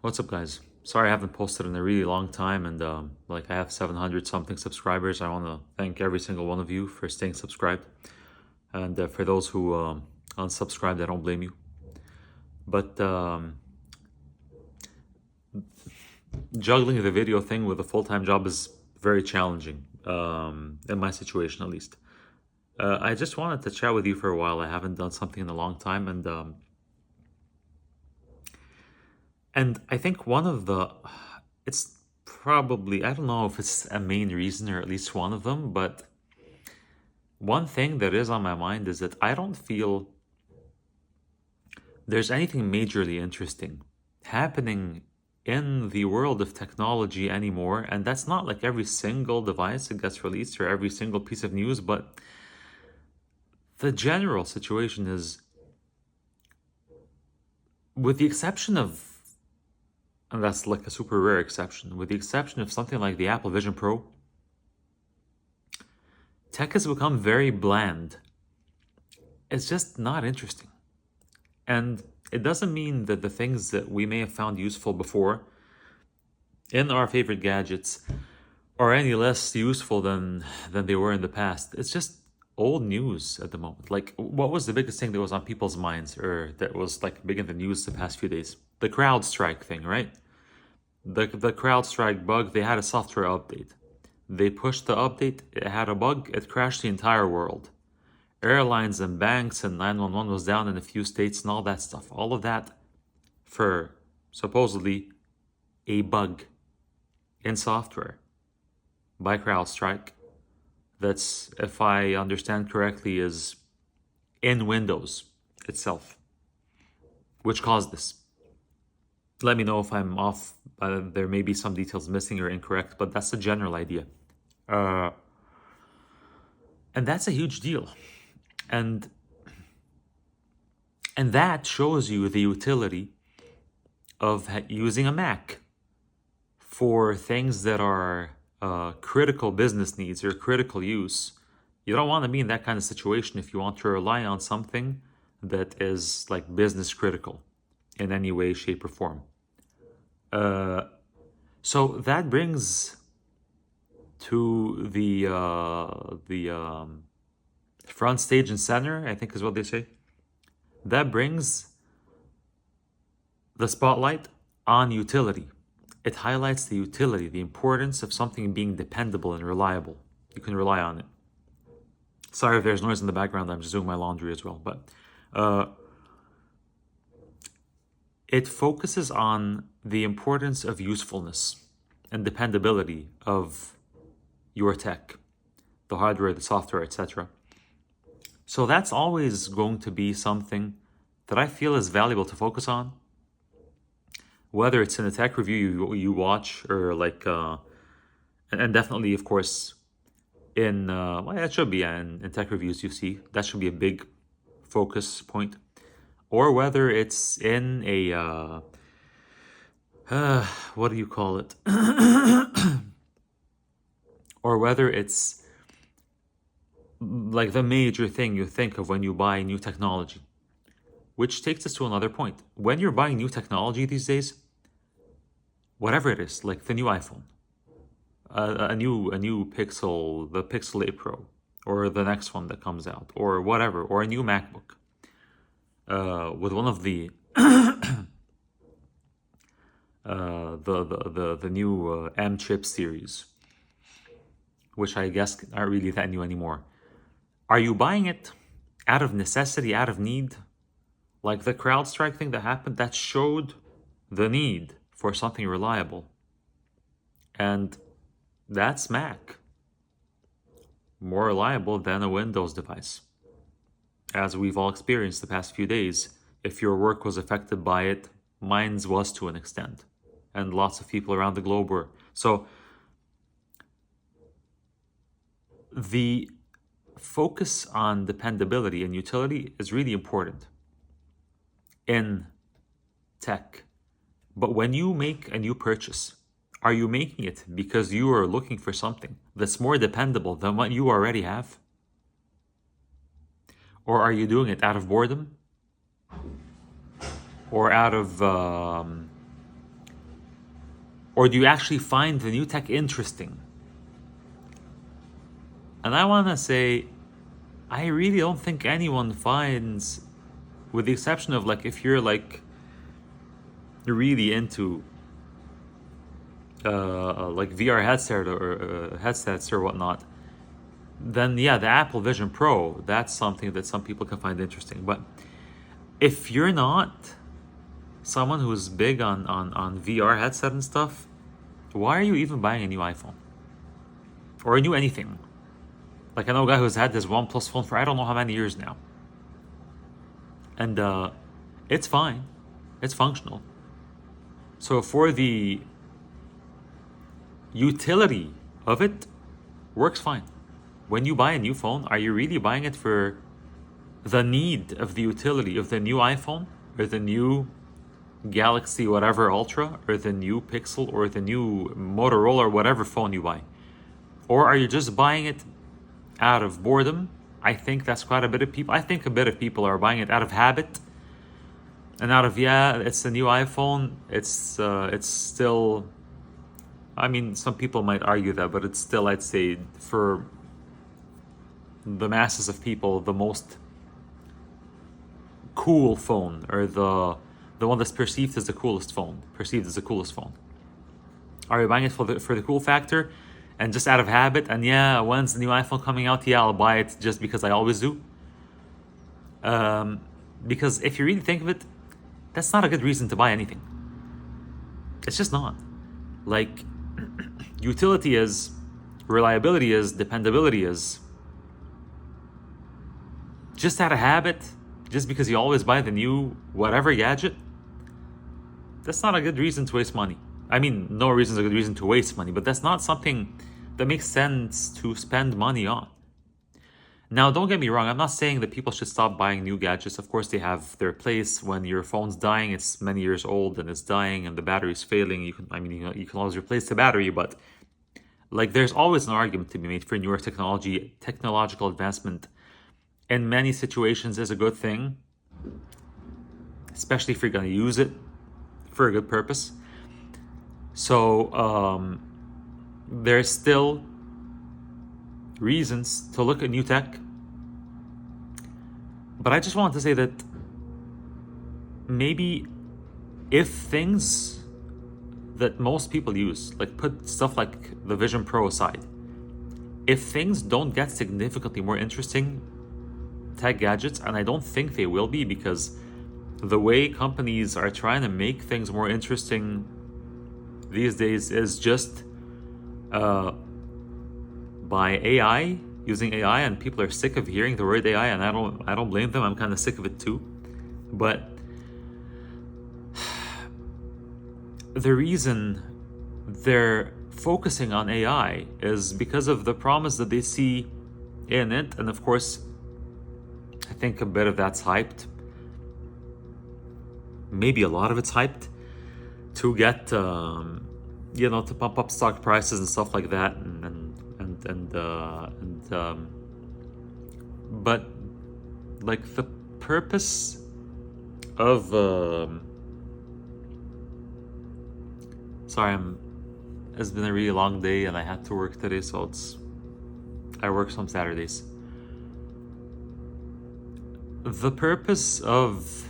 What's up, guys? Sorry I haven't posted in a really long time, and I have 700 something subscribers. I want to thank every single one of you for staying subscribed, and for those who unsubscribed, I don't blame you. But juggling the video thing with a full-time job is very challenging, in my situation at least. I just wanted to chat with you for a while. I haven't done something in a long time, and I think one of it's probably, I don't know if it's a main reason or at least one of them, but one thing that is on my mind is that I don't feel there's anything majorly interesting happening in the world of technology anymore. And that's not like every single device that gets released or every single piece of news, but the general situation is, with the exception of, and that's like a super rare exception, with the exception of something like the Apple Vision Pro, tech has become very bland. It's just not interesting. And it doesn't mean that the things that we may have found useful before in our favorite gadgets are any less useful than they were in the past. It's just old news at the moment. Like, what was the biggest thing that was on people's minds, or that was like big in the news the past few days? The CrowdStrike thing, right? The CrowdStrike bug, they had a software update. They pushed the update, it had a bug, it crashed the entire world. Airlines and banks and 911 was down in a few states and all that stuff. All of that for supposedly a bug in software by CrowdStrike. That's, if I understand correctly, is in Windows itself, which caused this. Let me know if I'm off. There may be some details missing or incorrect, but that's the general idea. And that's a huge deal. And that shows you the utility of using a Mac for things that are critical business needs or critical use. You don't want to be in that kind of situation if you want to rely on something that is like business critical in any way, shape, or form. So that brings to the front stage and center, I think is what they say. That brings the spotlight on utility. It highlights the utility, the importance of something being dependable and reliable. You can rely on it. Sorry if there's noise in the background. I'm just doing my laundry as well. But it focuses on the importance of usefulness and dependability of your tech, the hardware, the software, etc. So that's always going to be something that I feel is valuable to focus on, whether it's in a tech review you watch, or like, and definitely, of course, in, well, it should be in tech reviews you see. That should be a big focus point. Or whether it's in a, what do you call it? Or whether it's like the major thing you think of when you buy new technology. Which takes us to another point. When you're buying new technology these days, whatever it is, like the new iPhone, a new Pixel, the Pixel 8 Pro, or the next one that comes out, or whatever, or a new MacBook, with one of the the new M chip series, which I guess aren't really that new anymore. Are you buying it out of necessity, out of need? Like the CrowdStrike thing that happened, that showed the need for something reliable. And that's Mac. More reliable than a Windows device. As we've all experienced the past few days, if your work was affected by it, mine's was to an extent. And lots of people around the globe were. So the focus on dependability and utility is really important in tech. But when you make a new purchase, are you making it because you are looking for something that's more dependable than what you already have? Or are you doing it out of boredom? Or out of Or do you actually find the new tech interesting? And I want to say, I really don't think anyone finds, with the exception of like if you're like really into like VR headsets or whatnot, then yeah, the Apple Vision Pro, that's something that some people can find interesting. But if you're not someone who's big on VR headset and stuff, why are you even buying a new iPhone? Or a new anything? Like I know a guy who's had this OnePlus phone for I don't know how many years now. And it's fine. It's functional. So for the utility of it, works fine. When you buy a new phone, are you really buying it for the need of the utility of the new iPhone or the new Galaxy whatever Ultra or the new Pixel or the new Motorola or whatever phone you buy? Or are you just buying it out of boredom? I think that's quite a bit of people. I think a bit of people are buying it out of habit and out of, yeah, it's a new iPhone. It's still, I mean, some people might argue that, but it's still, I'd say, for the masses of people, the most cool phone, or the one that's perceived as the coolest phone. Are you buying it for the cool factor and just out of habit? And yeah, when's the new iPhone coming out? Yeah, I'll buy it just because I always do. Because if you really think of it, that's not a good reason to buy anything. It's just not. Like, utility is, reliability is, dependability is. Just out of habit, just because you always buy the new whatever gadget, that's not a good reason to waste money. I mean, no reason is a good reason to waste money, but that's not something that makes sense to spend money on. Now, don't get me wrong, I'm not saying that people should stop buying new gadgets. Of course, they have their place. When your phone's dying, it's many years old and it's dying and the battery's failing, you can always replace the battery, but like there's always an argument to be made for newer technology. Technological advancement in many situations is a good thing, especially if you're going to use it for a good purpose. So there's still reasons to look at new tech. But I just wanted to say that maybe if things that most people use, like put stuff like the Vision Pro aside, if things don't get significantly more interesting tech gadgets, and I don't think they will be, because the way companies are trying to make things more interesting these days is just by AI, using AI, and people are sick of hearing the word AI, and I don't blame them. I'm kind of sick of it too. But the reason they're focusing on AI is because of the promise that they see in it, and of course, I think a bit of that's hyped. Maybe a lot of it's hyped to get, to pump up stock prices and stuff like that, but like the purpose of it's been a really long day and I had to work today, so I work some Saturdays. The purpose of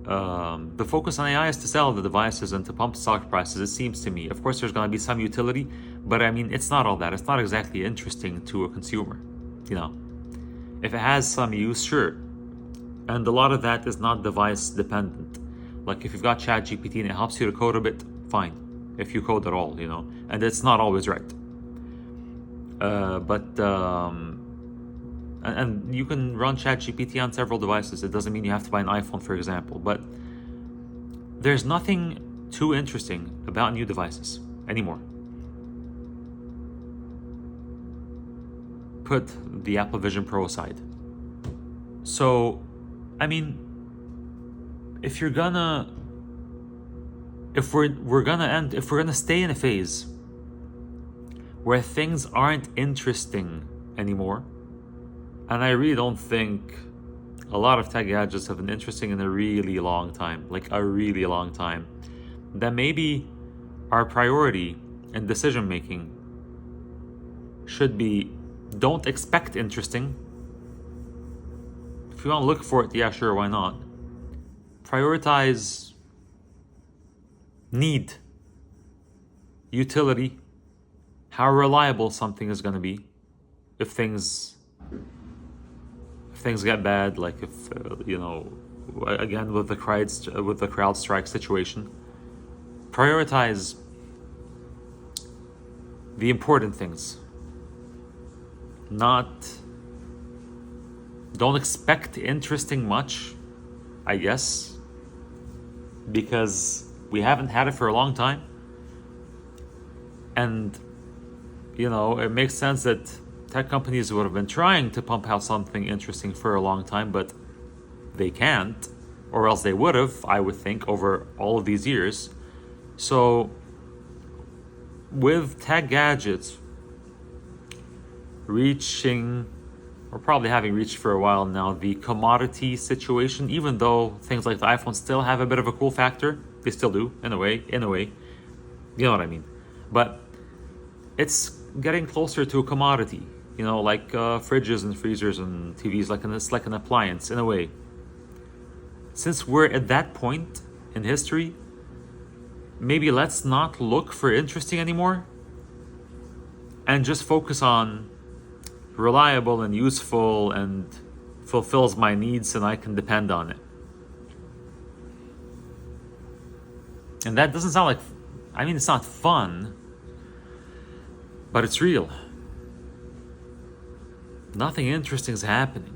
the focus on AI is to sell the devices and to pump stock prices, it seems to me. Of course, there's going to be some utility, but I mean, it's not all that. It's not exactly interesting to a consumer, If it has some use, sure. And a lot of that is not device dependent. Like if you've got ChatGPT and it helps you to code a bit, fine. If you code at all, and it's not always right. And you can run ChatGPT on several devices. It doesn't mean you have to buy an iPhone, for example. But there's nothing too interesting about new devices anymore. Put the Apple Vision Pro aside. So, I mean, if we're gonna stay in a phase where things aren't interesting anymore, and I really don't think a lot of tech gadgets have been interesting in a really long time, then maybe our priority in decision making should be, don't expect interesting. If you want to look for it, yeah, sure, why not? Prioritize need, utility, how reliable something is going to be if things get bad, like if again with the CrowdStrike situation. Prioritize the important things. Don't expect interesting much, I guess, because we haven't had it for a long time. And, it makes sense that tech companies would have been trying to pump out something interesting for a long time, but they can't, or else they would have, I would think, over all of these years. So, with tech gadgets reaching, or probably having reached for a while now, the commodity situation, even though things like the iPhone still have a bit of a cool factor, they still do, in a way, you know what I mean. But it's getting closer to a commodity, like fridges and freezers and TVs, it's like an appliance, in a way. Since we're at that point in history, maybe let's not look for interesting anymore and just focus on reliable and useful and fulfills my needs and I can depend on it. And that doesn't sound like, it's not fun, but it's real. Nothing interesting is happening.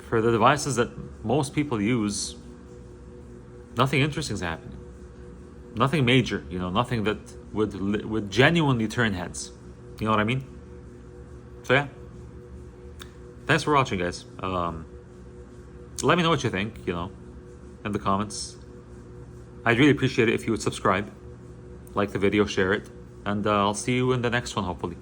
For the devices that most people use, nothing interesting is happening. Nothing major, nothing that would genuinely turn heads. You know what I mean? So yeah. Thanks for watching, guys. Let me know what you think, in the comments. I'd really appreciate it if you would subscribe, like the video, share it, and I'll see you in the next one, hopefully.